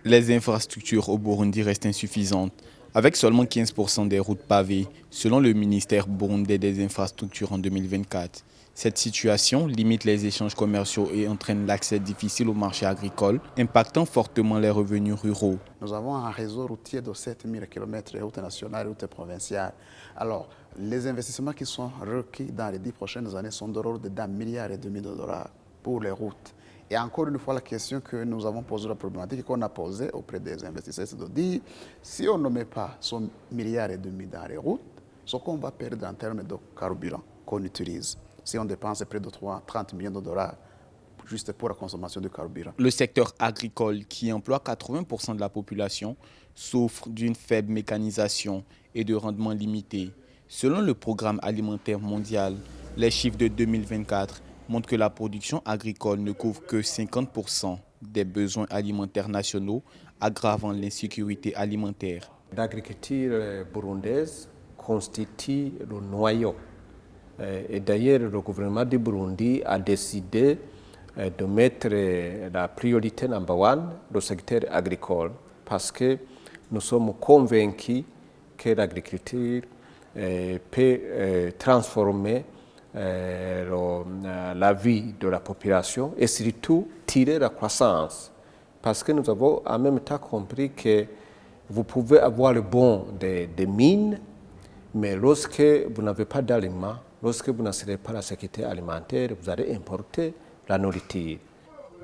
Les infrastructures au Burundi restent insuffisantes, avec seulement 15% des routes pavées, selon le ministère burundais des infrastructures en 2024. Cette situation limite les échanges commerciaux et entraîne l'accès difficile au marché agricole, impactant fortement les revenus ruraux. Nous avons un réseau routier de 7000 km de routes nationales et routes provinciales. Alors, les investissements qui sont requis dans les 10 prochaines années sont de l'ordre d'1,5 milliard de dollars pour les routes. Et encore une fois, la question que nous avons posée, la problématique qu'on a posée auprès des investisseurs, c'est de dire, si on ne met pas son 1,5 milliard dans les routes, ce qu'on va perdre en termes de carburant qu'on utilise, si on dépense près de 30 millions de dollars juste pour la consommation de carburant. Le secteur agricole, qui emploie 80% de la population, souffre d'une faible mécanisation et de rendement limité. Selon le Programme alimentaire mondial, les chiffres de 2024 montrent que la production agricole ne couvre que 50% des besoins alimentaires nationaux, aggravant l'insécurité alimentaire. L'agriculture burundaise constitue le noyau. Et d'ailleurs, le gouvernement du Burundi a décidé de mettre la priorité number one, le secteur agricole, parce que nous sommes convaincus que l'agriculture peut transformer la vie de la population et surtout tirer la croissance. Parce que nous avons en même temps compris que vous pouvez avoir le bon des mines, mais lorsque vous n'avez pas d'aliments, lorsque vous n'assurez pas la sécurité alimentaire, vous allez importer la nourriture.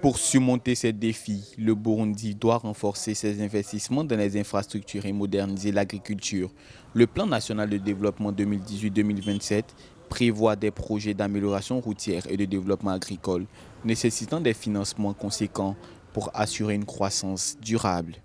Pour surmonter ces défis, le Burundi doit renforcer ses investissements dans les infrastructures et moderniser l'agriculture. Le plan national de développement 2018-2027 prévoit des projets d'amélioration routière et de développement agricole, nécessitant des financements conséquents pour assurer une croissance durable.